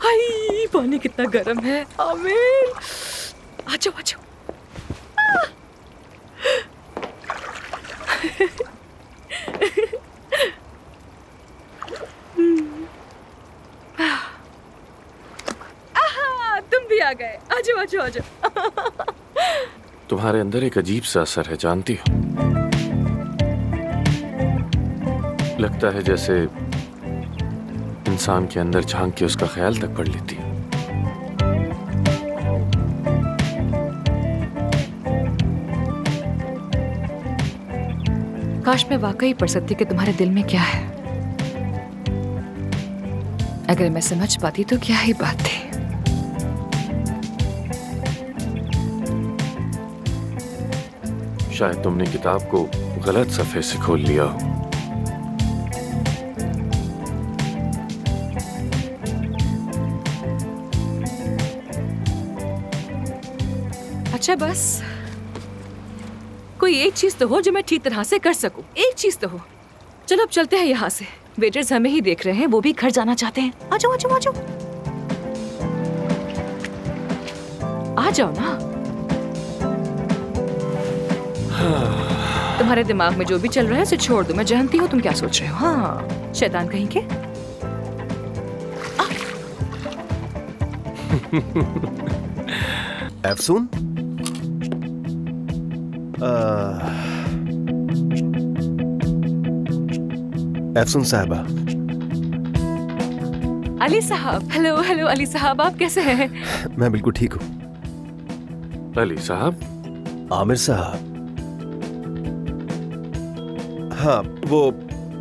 हाय पानी कितना गर्म है। आमिर आ जाओ आ जाओ। तुम भी आ गए। आ जाओ आ जाओ आ जाओ। तुम्हारे अंदर एक अजीब सा असर है, जानती हो? लगता है जैसे इंसान के अंदर झांक के उसका ख्याल तक पढ़ लेती है। काश मैं वाकई पढ़ सकती कि तुम्हारे दिल में क्या है। अगर मैं समझ पाती तो क्या ही बात थी। शायद तुमने किताब को गलत सफ़े से खोल लिया हो। अच्छा बस कोई एक चीज तो हो जो मैं ठीक तरह से कर सकूं। एक चीज तो हो। चलो अब चलते हैं यहाँ से। वेटर्स हमें ही देख रहे हैं, वो भी घर जाना चाहते हैं। आ जाओ आ जाओ आ जाओ। आ जाओ ना। तुम्हारे दिमाग में जो भी चल रहा है उसे छोड़ दो। मैं जानती हूँ तुम क्या सोच रहे हो। हाँ शैतान कहीं के। अफसून अफसून साहबा। अली साहब। हेलो हेलो अली साहब, आप कैसे हैं? मैं बिल्कुल ठीक हूँ। अली साहब? आमिर साहब। हाँ वो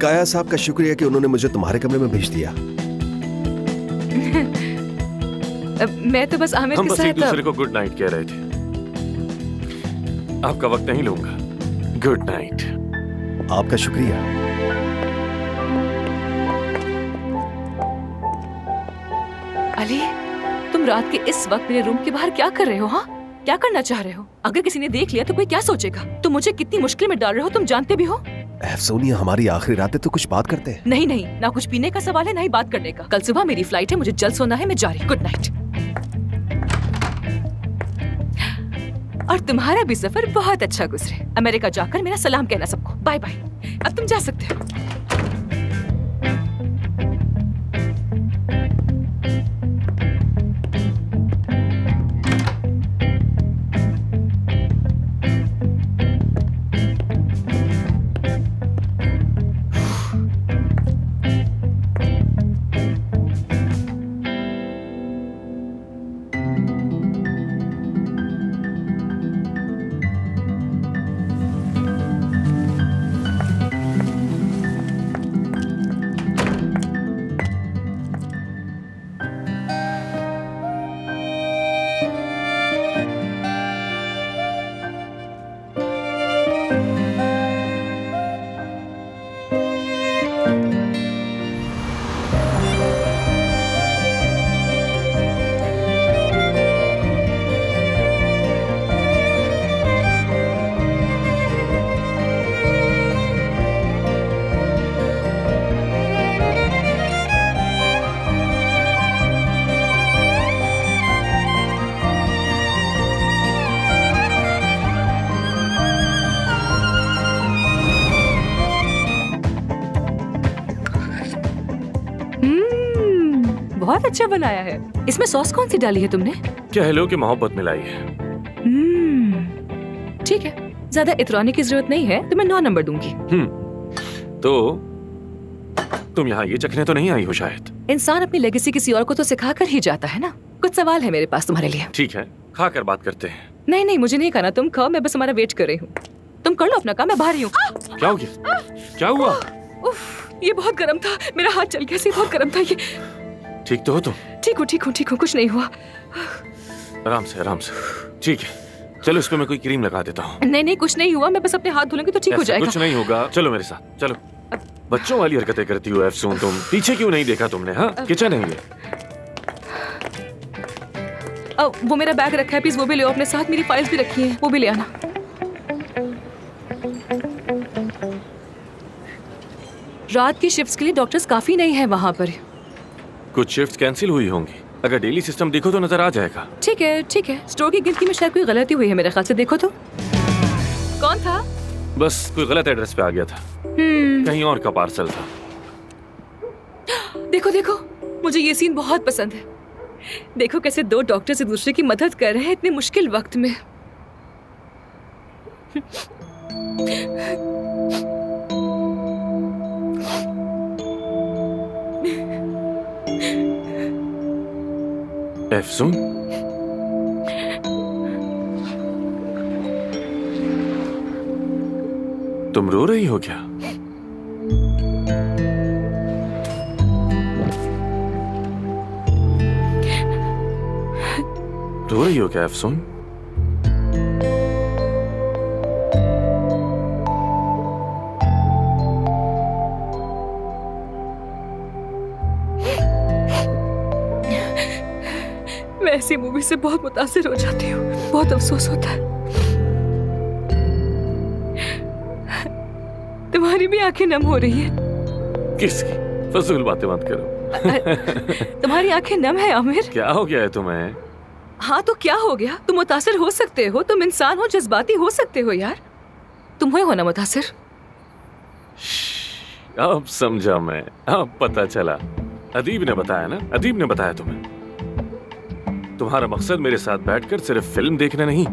काया साहब का शुक्रिया कि उन्होंने मुझे तुम्हारे कमरे में भेज दिया। मैं तो बस आमिर के साथ एक दूसरे को गुड नाइट कह रहे थे। आपका वक्त नहीं लूंगा। Good night. आपका शुक्रिया। अली तुम रात के इस वक्त मेरे रूम के बाहर क्या कर रहे हो? हाँ क्या करना चाह रहे हो? अगर किसी ने देख लिया तो कोई क्या सोचेगा? तुम मुझे कितनी मुश्किल में डाल रहे हो, तुम जानते भी हो। अफसून ये हमारी आखिरी रात है तो कुछ बात करते हैं। नहीं नहीं, ना कुछ पीने का सवाल है ना ही बात करने का। कल सुबह मेरी फ्लाइट है, मुझे जल्द सोना है। मैं जा रही। Good night. और तुम्हारा भी सफर बहुत अच्छा गुजरे। अमेरिका जाकर मेरा सलाम कहना सबको। Bye bye. अब तुम जा सकते हो। बहुत अच्छा बनाया है। इसमें सॉस कौन सी डाली है तुमने? कह लो कि मोहब्बत मिलाई है। ठीक है, ज्यादा इतराने की जरूरत नहीं है तो मैं 9 नंबर दूंगी। तो तुम यहाँ ये चखने तो नहीं आई हो शायद? इंसान अपनी लेगेसी किसी और को तो सिखा कर ही जाता है ना। कुछ सवाल है मेरे पास तुम्हारे लिए। ठीक है, खा कर बात करते हैं। नहीं नहीं मुझे नहीं खाना, तुम खाओ। मैं बस तुम्हारा वेट कर रही हूँ। तुम कर लो अपना काम, मैं बाहर ही हूँ। क्या हो गया? क्या हुआ? ये बहुत गर्म था, मेरा हाथ चल गया। बहुत गर्म था ये। ठीक तो हो तुम? ठीक हूँ, कुछ नहीं हुआ। आराम से आराम से। ठीक है, चलो इस पे मैं कोई क्रीम लगा देता हूँ। नहीं कुछ नहीं हुआ, मैं बस अपने हाथ धुलूंगी तो ठीक हो जाएगा। कुछ नहीं होगा, चलो मेरे साथ चलो। बच्चों वाली हरकतें करती हो अफसून तुम। पीछे क्यों नहीं देखा तुमने? हाँ किचन है ये। वो मेरा बैग रखा है, प्लीज वो भी ले अपने साथ। मेरी फाइल्स भी रखी हैं, वो भी ले आना। रात की शिफ्ट्स के लिए डॉक्टर्स काफी नहीं है वहाँ पर। कुछ शिफ्ट्स कैंसिल हुई होंगी। अगर डेली सिस्टम देखो तो नजर आ जाएगा। ठीक है ठीक है, स्टोर की गिनती में शायद कोई गलती हुई है मेरे ख्याल से। देखो तो कौन था? बस कोई गलत एड्रेस पे आ गया था, कहीं और का पार्सल था। देखो देखो, मुझे ये सीन बहुत पसंद है। देखो कैसे दो डॉक्टर्स एक दूसरे की मदद कर रहे हैं इतने मुश्किल वक्त में। एफसून, तुम रो रही हो क्या? रो रही हो क्या एफसून? मैं ऐसी मूवी से बहुत मुतासिर हो जाती हूँ, बहुत अफसोस होता है। तुम्हारी भी आंखें नम हो रही हैं। किसकी? फजूल बातें मत करो। तुम्हारी आंखें नम है आमिर। क्या हो गया है तुम्हें? हाँ तो क्या हो गया? तुम मुतासिर हो सकते हो, तुम इंसान हो, जज्बाती हो सकते हो यार। तुम हुए हो ना मुतासिर? अब समझा मैं, अब पता चला। अदीब ने बताया ना, अदीब ने बताया तुम्हें। तुम्हारा मकसद मेरे साथ बैठकर सिर्फ फिल्म देखना नहीं,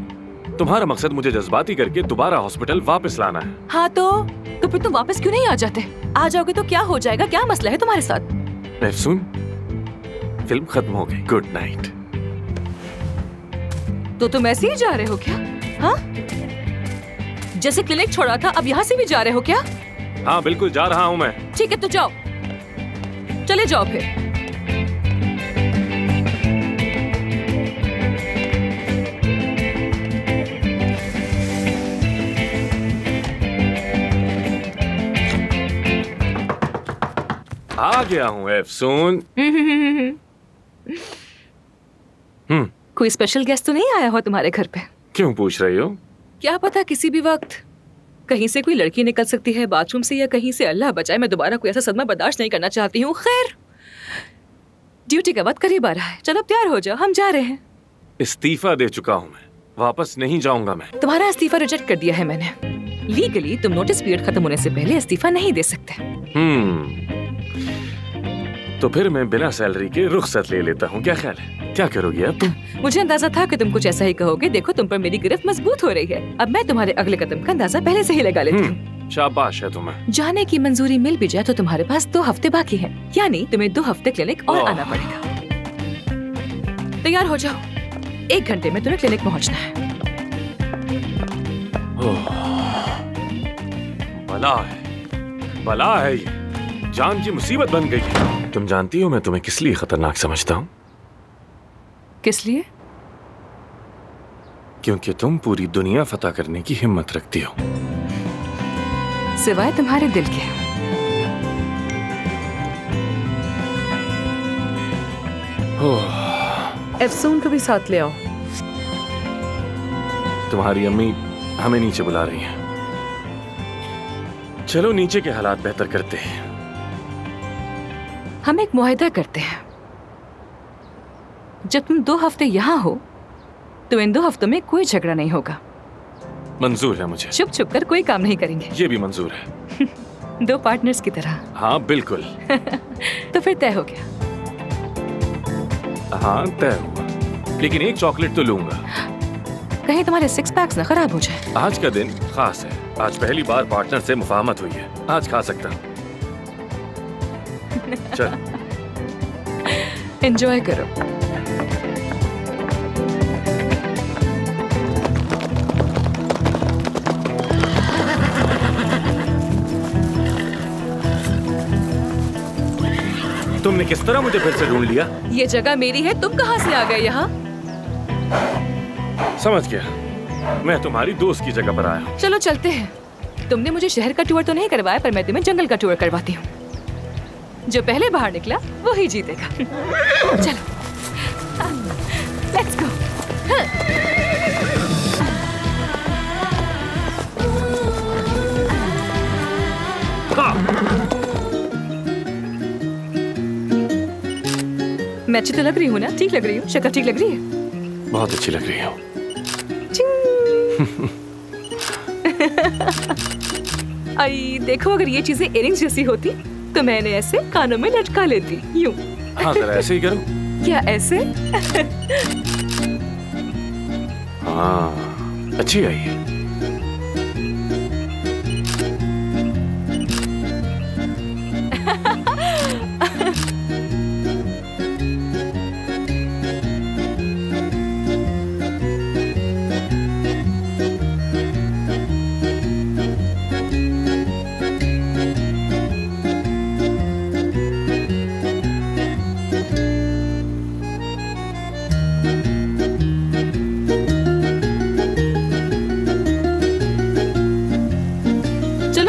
तुम्हारा मकसद मुझे जज्बाती करके दोबारा हॉस्पिटल वापस लाना है। हाँ तो फिर तुम वापस क्यों नहीं आ जाते? आ जाओगे तो क्या हो जाएगा? क्या मसला है तुम्हारे साथ? एफसून, फिल्म खत्म हो गई, गुड नाइट। तो तुम ऐसे ही जा रहे हो क्या? हाँ, जैसे क्लिनिक छोड़ा था अब यहाँ से भी जा रहे हो क्या? हाँ बिल्कुल जा रहा हूँ मैं। ठीक है तो जाओ, चले जाओ फिर। आ गया हूँ एफसून। कोई स्पेशल गेस्ट तो नहीं आया हो तुम्हारे घर पे? क्यों पूछ रही हो? क्या पता किसी भी वक्त कहीं से कोई लड़की निकल सकती है, बाथरूम से या कहीं से। अल्लाह बचाए, मैं दोबारा कोई ऐसा सदमा बर्दाश्त नहीं करना चाहती हूँ। खैर, ड्यूटी का वक्त करीब आ रहा है, चलो तैयार हो जाओ, हम जा रहे हैं। इस्तीफा दे चुका हूँ मैं, वापस नहीं जाऊंगा मैं। तुम्हारा इस्तीफा रिजेक्ट कर दिया है मैंने। लीगली तुम नोटिस पीरियड खत्म होने से पहले इस्तीफा नहीं दे सकते। तो फिर मैं बिना सैलरी के रुखसत ले लेता हूँ, क्या ख्याल है? क्या करोगी अब तुम? मुझे अंदाजा था कि तुम कुछ ऐसा ही कहोगे। देखो तुम पर मेरी गिरफ्त मजबूत हो रही है। अब मैं तुम्हारे अगले कदम का अंदाजा पहले से ही लगा लेती हूँ। शाबाश है तुम्हें। जाने की मंजूरी मिल भी जाए तो तुम्हारे पास 2 हफ्ते बाकी हैं, यानी तुम्हें 2 हफ्ते क्लिनिक और आना पड़ेगा। तैयार हो जाओ, 1 घंटे में तुम्हें क्लिनिक पहुँचना है। बला है ये, जान की मुसीबत बन गई है। तुम जानती हो मैं तुम्हें किस लिए खतरनाक समझता हूँ? किस लिए? क्योंकि तुम पूरी दुनिया फतह करने की हिम्मत रखती हो, सिवाय तुम्हारे दिल के। एफसून को भी साथ ले आओ। तुम्हारी अम्मी हमें नीचे बुला रही हैं। चलो नीचे के हालात बेहतर करते हैं। हम एक मुआहदा करते हैं, जब तुम 2 हफ्ते यहाँ हो तो इन 2 हफ्तों में कोई झगड़ा नहीं होगा। मंजूर है मुझे। छुप छुप कर कोई काम नहीं करेंगे। ये भी मंजूर है। 2 पार्टनर्स की तरह। हाँ बिल्कुल। तो फिर तय हो गया। हाँ तय हुआ, लेकिन एक चॉकलेट तो लूंगा। कहीं तुम्हारे 6 पैक्स ना खराब हो जाए। आज का दिन खास है, आज पहली बार पार्टनर से मुफाहमत हुई है, आज खा सकता हूँ। चल एंजॉय करो। तुमने किस तरह मुझे फिर से ढूंढ लिया? ये जगह मेरी है, तुम कहाँ से आ गए यहाँ? समझ गया, मैं तुम्हारी दोस्त की जगह पर आया हूँ। चलो चलते हैं। तुमने मुझे शहर का टूर तो नहीं करवाया, पर मैं तुम्हें जंगल का टूर करवाती हूँ। जो पहले बाहर निकला वो ही जीतेगा। चलो लेट्स गो। मैं अच्छी तो लग रही हूँ ना? ठीक लग रही हूँ? शक्ल ठीक लग रही है? बहुत अच्छी लग रही हो। आई देखो, अगर ये चीजें इयरिंग्स जैसी होती तो मैंने ऐसे कानों में लटका लेती, यूं। हाँ, जरा ऐसे ही करो। क्या ऐसे? हाँ, अच्छी आई है।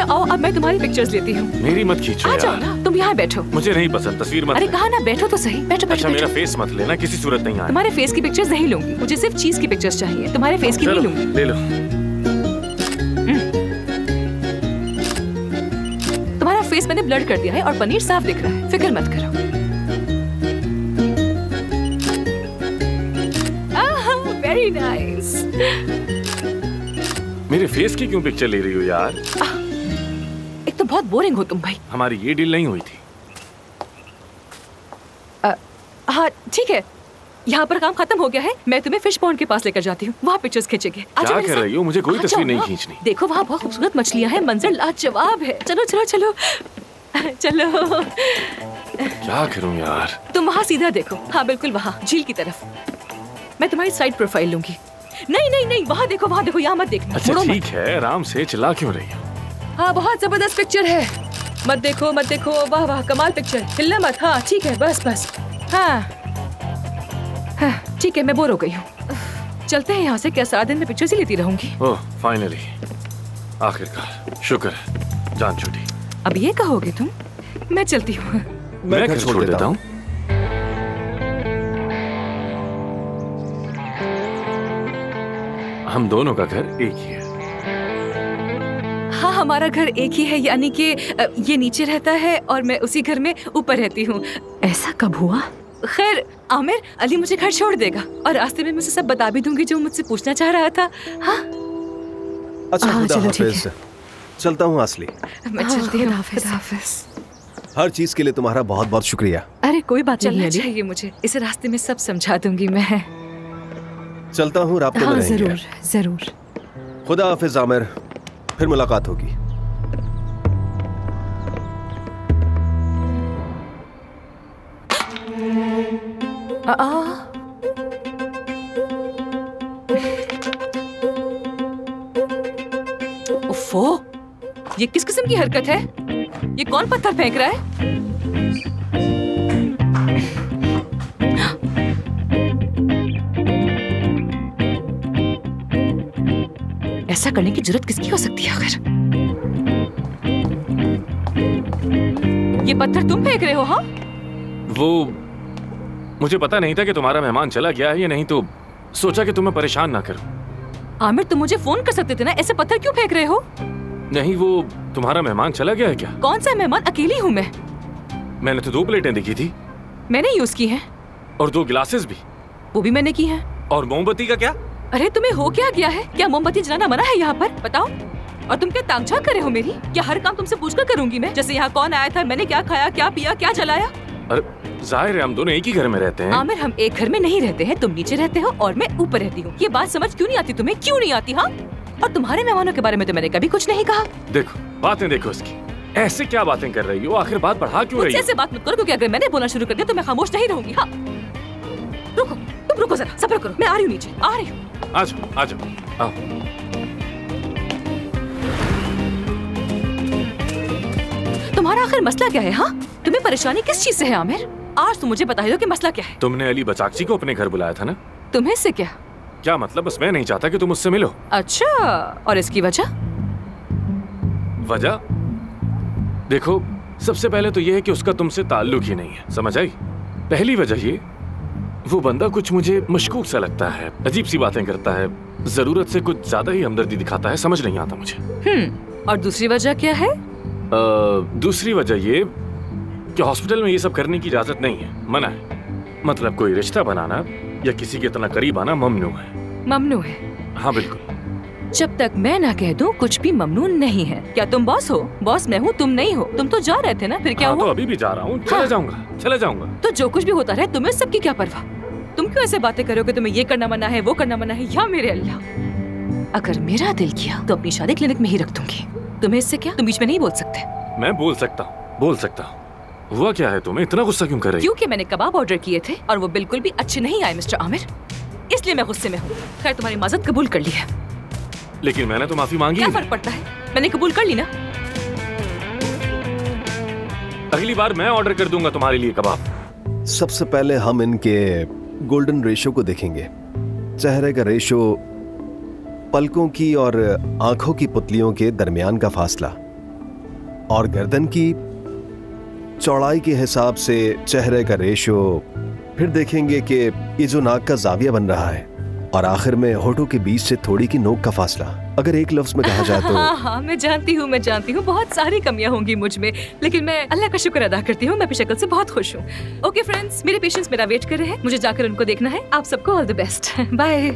आओ, अब मैं तुम्हारी पिक्चर्स लेती हूँ। मेरी मत खींचो आ जाओ यार। ना, तुम यहाँ बैठो। मुझे नहीं पसंद, तस्वीर मत अरे ले। कहा ना, बैठो तो सही। बैठो बैठो। अच्छा, बैठो। मेरा फेस मत लेना, किसी सूरत नहीं आए। तुम्हारे फेस की पिक्चर्स नहीं लूंगी, मुझे सिर्फ चीज की पिक्चर्स चाहिए, तुम्हारे फेस की नहीं लूंगी। ले लो। तुम्हारा फेस मैंने ब्लर कर दिया है और पनीर साफ दिख रहा है, फिक्र मत करो। Very nice. मेरे फेस की क्यों पिक्चर ले रही हो यार? एक तो बहुत बोरिंग हो तुम भाई। हमारी ये डील नहीं हुई थी। हाँ ठीक है, यहाँ पर काम खत्म हो गया है, मैं तुम्हें फिश पॉन्ड के पास लेकर जाती हूँ, वहाँ पिक्चर्स खींचेंगे। क्या कर रही हो? मुझे कोई तस्वीर नहीं खींचनी। देखो वहाँ बहुत खूबसूरत मछलियाँ हैं, मंजर लाजवाब है। चलो चलो चलो चलो। क्या करूँ यार? तुम वहाँ सीधा देखो, हाँ बिल्कुल वहाँ झील की तरफ। मैं तुम्हारी साइड प्रोफाइल लूंगी। नहीं नहीं नहीं, वहाँ देखो वहाँ देखो, यहाँ मत देखना। अच्छा ठीक है, आराम से, चिल्ला क्यों रही हो? हाँ बहुत जबरदस्त पिक्चर है, मत देखो मत देखो। वाह वाह कमाल पिक्चर, हिलना मत। हाँ ठीक है, बस बस। हाँ ठीक है, मैं बोर हो गई हूँ, चलते हैं यहाँ से। क्या सारा दिन मैं पिक्चर्स ही लेती रहूंगी? ओह फाइनली, आखिरकार, शुक्र है, जान छूटी। अब ये कहोगे तुम? मैं चलती हूँ। मैं घर छोड़ देता हूँ। हम दोनों का घर एक ही है। हाँ हमारा घर एक ही है, यानी कि ये नीचे रहता है और मैं उसी घर में ऊपर रहती हूँ। ऐसा कब हुआ? खैर आमिर, अली मुझे घर छोड़ देगा और रास्ते में मैं उसे सब बता भी दूंगी जो मुझसे पूछना चाह रहा था। हाँ अच्छा, खुदा चलो, ठीक हाफिज। चलता हूँ असली। मैं चलती हूँ। हाफिज। हर चीज के लिए तुम्हारा बहुत बहुत शुक्रिया। अरे कोई बात नहीं, चलना चाहिए मुझे। इस रास्ते में सब समझा दूंगी मैं। चलता हूँ, राब्ते में रहेंगे। जरूर जरूर। खुदा हाफिज आमिर, फिर मुलाकात होगी। उफ़ो, ये किस किस्म की हरकत है? ये कौन पत्थर फेंक रहा है? ऐसा करने की जरूरत किसकी हो सकती है आखिर? ये पत्थर तुम फेंक रहे हो? हाँ वो मुझे पता नहीं था कि तुम्हारा मेहमान चला गया है या नहीं, तो सोचा कि तुम्हें परेशान ना करूं। आमिर, तुम मुझे फोन कर सकते थे ना, ऐसे पत्थर क्यों फेंक रहे हो? नहीं, वो तुम्हारा मेहमान चला गया है क्या? कौन सा मेहमान? अकेली हूँ मैं। मैंने तो 2 प्लेटें देखी थी। मैंने यूज की हैं। और 2 गिलासेस भी। वो भी मैंने की हैं। और मोमबत्ती का क्या? अरे तुम्हें हो क्या गया है? क्या मोमबत्ती जलाना मना है यहाँ पर? बताओ। और तुम क्या तांगझांग कर रहे हो मेरी? क्या हर काम तुमसे पूछकर करूंगी मैं? जैसे यहाँ कौन आया था, मैंने क्या खाया, क्या पिया, क्या जलाया? अरे जाहिर है हम दोनों एक ही घर में रहते हैं। आमिर, हम एक घर में नहीं रहते हैं। तुम नीचे रहते हो और मैं ऊपर रहती हूँ। ये बात समझ क्यों नहीं आती तुम्हें? क्यों नहीं आती? हाँ, और तुम्हारे मेहमानों के बारे में तो मैंने कभी कुछ नहीं कहा। देखो बातें देखो इसकी, ऐसे क्या बातें कर रही हो? आखिर बात बढ़ा क्यों रही हो? ऐसे बात मत करो, क्योंकि अगर मैंने बोलना शुरू कर दिया तो मैं खामोश नहीं रहूंगी। हाँ रुको, तुम रुको जरा, सब्र करो, मैं आ रही हूँ नीचे, आ रही हूँ। आ जाओ, आ जाओ, आओ। तुम्हारा आखिर मसला क्या है? हाँ, तुम्हें परेशानी किस चीज से है आमिर? आज तुम मुझे बता दो कि मसला क्या है। तुमने अली बचाकची को अपने घर बुलाया था ना? तुम्हें इससे क्या? क्या मतलब? बस मैं नहीं चाहता कि तुम उससे मिलो। अच्छा, और इसकी वजह? वजह देखो, सबसे पहले तो ये है कि उसका तुमसे ताल्लुक ही नहीं है, समझ आई? पहली वजह ये, वो बंदा कुछ मुझे मशकूक सा लगता है, अजीब सी बातें करता है, जरूरत से कुछ ज्यादा ही हमदर्दी दिखाता है, समझ नहीं आता मुझे। और दूसरी वजह क्या है? दूसरी वजह ये कि हॉस्पिटल में ये सब करने की इजाजत नहीं है, मना है। मतलब कोई रिश्ता बनाना या किसी के इतना करीब आना ममनू है। ममनू है? हाँ बिल्कुल। जब तक मैं ना कह दूं कुछ भी ममनू नहीं है। क्या तुम बॉस हो? बॉस मैं हूँ, तुम नहीं हो। तुम तो जा रहे थे ना, फिर क्या हाँ, हुआ? तो अभी भी जा रहा हूँ, चले जाऊंगा, चले जाऊंगा। तो जो कुछ भी होता रहे, तुम्हें सबकी क्या परवाह? तुम क्यों ऐसे बातें करोगे? तुम्हें ये करना मना है, वो करना मना है? या मेरे अल्लाह, अगर मेरा दिल किया तो अपनी शादी क्लिनिक में ही रख दूंगी। तुम्हें इससे क्या? तुम बीच में नहीं बोल सकते। मैं बोल सकता हूँ, बोल सकता हूँ। हुआ क्या है? तुम्हें इतना गुस्सा क्यों कर रही? क्योंकि मैंने कबाब ऑर्डर किए थे और वो बिल्कुल भी अच्छे नहीं आए मिस्टर आमिर, इसलिए मैं गुस्से में हूँ। खैर, तुम्हारी माजरत कबूल कर ली है। लेकिन मैंने तो माफी मांगी। क्या फर्क पड़ता है? मैंने कबूल कर ली ना। अगली बार मैं ऑर्डर कर दूंगा तुम्हारे लिए कबाब। सबसे पहले हम इनके गोल्डन रेशो को देखेंगे। चेहरे का रेशो, पलकों की और आंखों की पुतलियों के दरमियान का फासला, और गर्दन की चौड़ाई के हिसाब से चेहरे का रेशो। फिर देखेंगे कि ये जो नाक का जाविया बन रहा है, और आखिर में होठों के बीच से थोड़ी की नोक का फासला। अगर एक लफ्ज में कहा जाए तो हाँ, मैं जानती हूँ बहुत सारी कमियां होंगी मुझ में, लेकिन मैं अल्लाह का शुक्र अदा करती हूँ, मैं अपनी शक्ल से बहुत खुश हूँ। ओके फ्रेंड्स, मेरे पेशेंट्स मेरा वेट कर रहे हैं, मुझे जाकर उनको देखना है। आप सबको ऑल द बेस्ट, बाय।